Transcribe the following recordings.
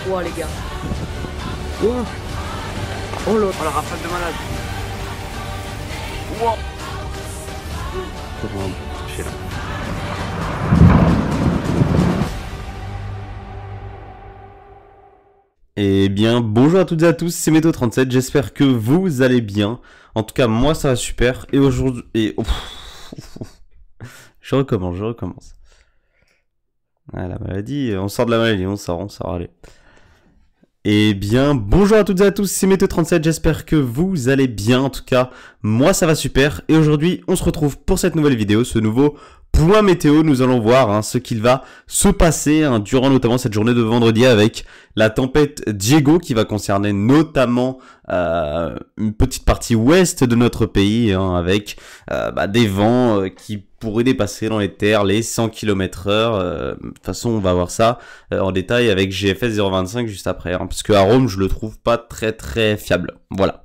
froid, les gars. Oh, Oh l'autre. oh la rafale de malade. Wow. Comment toucher là. Eh bien, bonjour à toutes et à tous, c'est Méto37, j'espère que vous allez bien. En tout cas, moi ça va super. Et aujourd'hui... Je recommence. Ah, la maladie, on sort de la maladie, on sort, allez. Eh bien, bonjour à toutes et à tous, c'est Méto37, j'espère que vous allez bien. En tout cas, moi ça va super. Et aujourd'hui, on se retrouve pour cette nouvelle vidéo, ce nouveau point météo. Nous allons voir ce qu'il va se passer durant notamment cette journée de vendredi avec la tempête Diego qui va concerner notamment une petite partie ouest de notre pays avec des vents qui pourraient dépasser dans les terres les 100 km/h. De toute façon, on va voir ça en détail avec GFS 025 juste après, parce que à Rome, je le trouve pas très fiable. Voilà.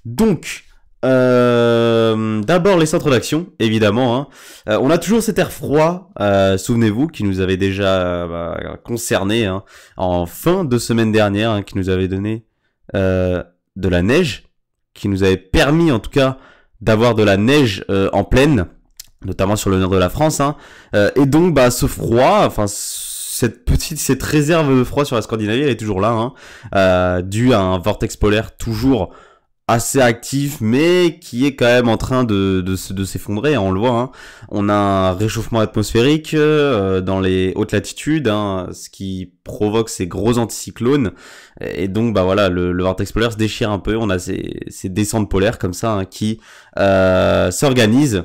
Donc, d'abord les centres d'action, évidemment. On a toujours cet air froid, souvenez-vous, qui nous avait déjà concerné en fin de semaine dernière, qui nous avait donné de la neige, qui nous avait permis en tout cas d'avoir de la neige en plaine, notamment sur le nord de la France. Et donc ce froid, enfin cette réserve de froid sur la Scandinavie, elle est toujours là, due à un vortex polaire toujours assez actif, mais qui est quand même en train de s'effondrer, on le voit. On a un réchauffement atmosphérique dans les hautes latitudes, ce qui provoque ces gros anticyclones, et donc voilà, le vortex polaire se déchire un peu. On a ces descentes polaires comme ça qui s'organisent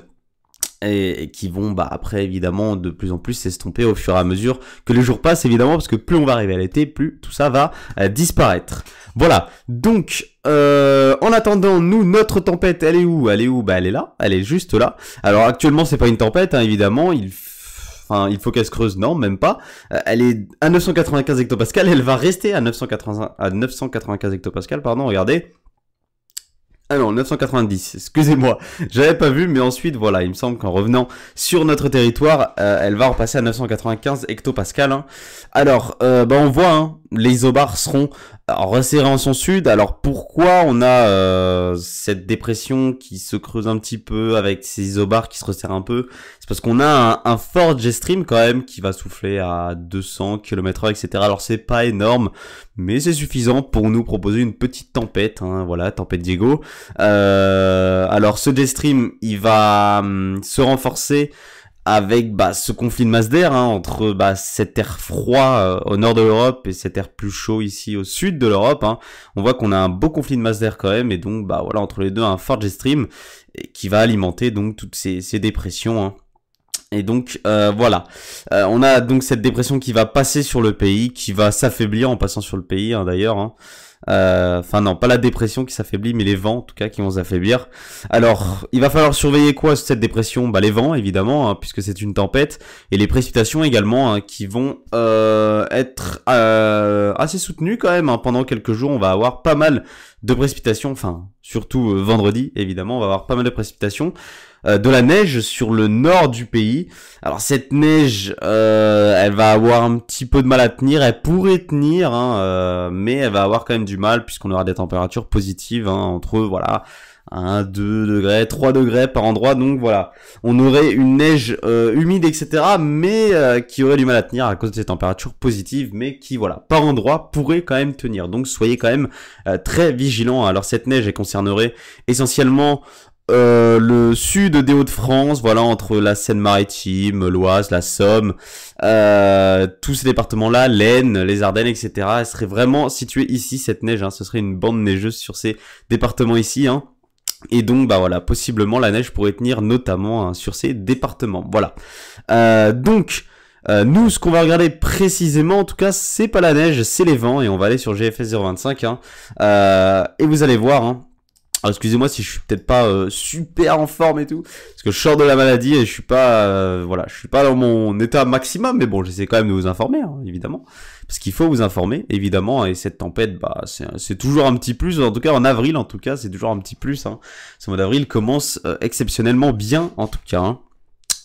et qui vont après évidemment de plus en plus s'estomper au fur et à mesure que les jours passent, évidemment, parce que plus on va arriver à l'été, plus tout ça va disparaître. Voilà, donc en attendant, nous, notre tempête, elle est où? Elle est là, elle est juste là. Alors actuellement c'est pas une tempête, évidemment, il faut qu'elle se creuse, non, même pas. Elle est à 995 hectopascales, elle va rester à 995 hectopascales, pardon, regardez. Ah non, 990, excusez-moi, j'avais pas vu, mais ensuite, voilà, il me semble qu'en revenant sur notre territoire, elle va repasser à 995 hectopascales. Alors, on voit, les isobars seront resserrés en son sud. Alors, pourquoi on a cette dépression qui se creuse un petit peu avec ces isobars qui se resserrent un peu? C'est parce qu'on a un fort jet stream quand même qui va souffler à 200 km/h, etc. Alors, c'est pas énorme, mais c'est suffisant pour nous proposer une petite tempête, voilà, tempête Diego. Alors ce jet stream, il va se renforcer avec ce conflit de masse d'air entre cet air froid au nord de l'Europe et cet air plus chaud ici au sud de l'Europe. On voit qu'on a un beau conflit de masse d'air quand même, et donc voilà, entre les deux un fort jet stream qui va alimenter donc toutes ces dépressions. Et donc voilà, on a donc cette dépression qui va passer sur le pays, qui va s'affaiblir en passant sur le pays d'ailleurs. Enfin non, pas la dépression qui s'affaiblit, mais les vents en tout cas qui vont s'affaiblir. Alors, il va falloir surveiller quoi cette dépression? Les vents évidemment, puisque c'est une tempête, et les précipitations également qui vont être assez soutenues quand même. Pendant quelques jours, on va avoir pas mal de précipitations, enfin surtout vendredi évidemment, on va avoir pas mal de précipitations. De la neige sur le nord du pays. Alors cette neige, elle va avoir un petit peu de mal à tenir. Elle pourrait tenir, mais elle va avoir quand même du mal puisqu'on aura des températures positives entre 1, 2 degrés, 3 degrés par endroit. Donc voilà, on aurait une neige humide, etc. mais qui aurait du mal à tenir à cause de ces températures positives, mais qui par endroit pourrait quand même tenir. Donc soyez quand même très vigilants. Alors cette neige, elle concernerait essentiellement le sud des Hauts-de-France, voilà, entre la Seine-Maritime, l'Oise, la Somme, tous ces départements-là, l'Aisne, les Ardennes, etc. Elle serait vraiment située ici, cette neige, ce serait une bande neigeuse sur ces départements ici, Et donc, voilà, possiblement la neige pourrait tenir notamment sur ces départements, voilà. Donc, nous, ce qu'on va regarder précisément, en tout cas, c'est pas la neige, c'est les vents, et on va aller sur GFS 025, et vous allez voir, alors excusez-moi si je suis peut-être pas super en forme et tout, parce que je sors de la maladie et je suis pas je suis pas dans mon état maximum, mais bon, j'essaie quand même de vous informer, évidemment, parce qu'il faut vous informer, évidemment, et cette tempête, c'est toujours un petit plus, en tout cas en avril, en tout cas, c'est toujours un petit plus, Ce mois d'avril commence exceptionnellement bien, en tout cas,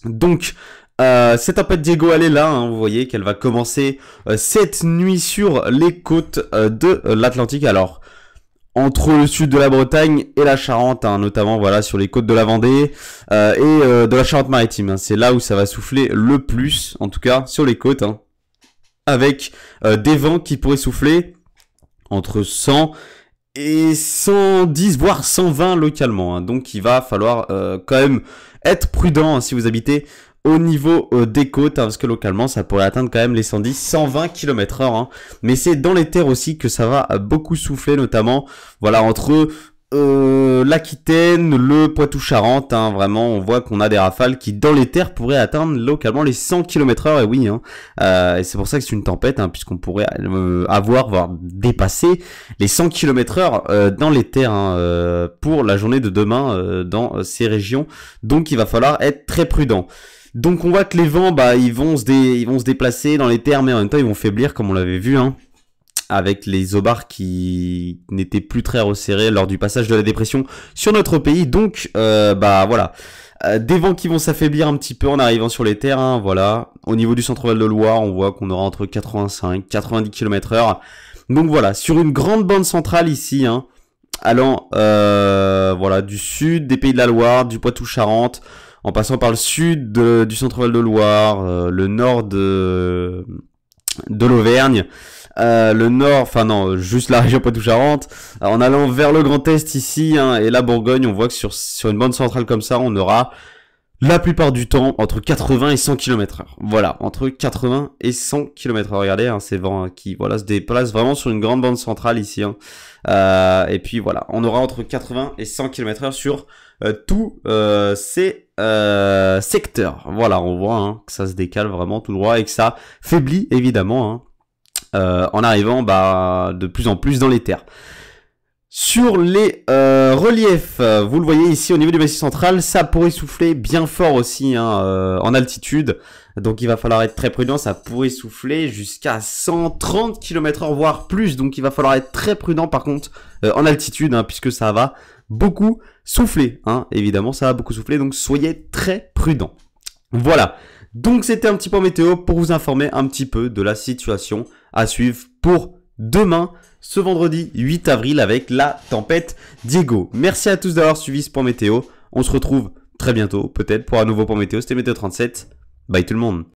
Donc, Cette tempête Diego, elle est là, hein, vous voyez qu'elle va commencer cette nuit sur les côtes de l'Atlantique. Alors, entre le sud de la Bretagne et la Charente, hein, notamment voilà sur les côtes de la Vendée et de la Charente-Maritime. Hein. C'est là où ça va souffler le plus, en tout cas sur les côtes, hein, avec des vents qui pourraient souffler entre 100 et 110, voire 120 localement. Hein. Donc il va falloir quand même être prudent hein, si vous habitez au niveau des côtes, hein, parce que localement ça pourrait atteindre quand même les 110, 120 km/h. Hein. Mais c'est dans les terres aussi que ça va beaucoup souffler, notamment voilà entre l'Aquitaine, le Poitou-Charentes, hein, vraiment on voit qu'on a des rafales qui dans les terres pourraient atteindre localement les 100 km/h, et oui, hein, et c'est pour ça que c'est une tempête, hein, puisqu'on pourrait avoir, voire dépasser les 100 km/h dans les terres hein, pour la journée de demain dans ces régions, donc il va falloir être très prudent. Donc on voit que les vents, bah ils vont se déplacer dans les terres, mais en même temps ils vont faiblir comme on l'avait vu, hein, avec les isobars qui n'étaient plus très resserrés lors du passage de la dépression sur notre pays. Donc bah voilà, des vents qui vont s'affaiblir un petit peu en arrivant sur les terres, hein, voilà. Au niveau du centre-val de Loire, on voit qu'on aura entre 85 90 km/h. Donc voilà, sur une grande bande centrale ici, hein, allant voilà du sud des Pays de la Loire, du Poitou-Charentes, en passant par le sud du centre-val de Loire, le nord de l'Auvergne, le nord, enfin non, juste la région Poitou-Charentes, en allant vers le Grand Est ici, hein, et la Bourgogne, on voit que sur une bande centrale comme ça, on aura la plupart du temps entre 80 et 100 km/h. Voilà, entre 80 et 100 km/h. Regardez, hein, ces vents hein, qui voilà se déplacent vraiment sur une grande bande centrale ici. Hein. Et puis voilà, on aura entre 80 et 100 km/h sur tous ces secteurs. Voilà, on voit hein, que ça se décale vraiment tout droit et que ça faiblit évidemment hein, en arrivant bah, de plus en plus dans les terres. Sur les reliefs, vous le voyez ici au niveau du Massif central, ça pourrait souffler bien fort aussi hein, en altitude. Donc il va falloir être très prudent, ça pourrait souffler jusqu'à 130 km/h voire plus. Donc il va falloir être très prudent par contre en altitude hein, puisque ça va beaucoup souffler. Hein. Évidemment ça va beaucoup souffler, donc soyez très prudents. Voilà, donc c'était un petit point météo pour vous informer un petit peu de la situation à suivre pour demain, ce vendredi 8 avril avec la tempête Diego. Merci à tous d'avoir suivi ce point météo. On se retrouve très bientôt, peut-être pour un nouveau point météo. C'était Météo 37. Bye tout le monde.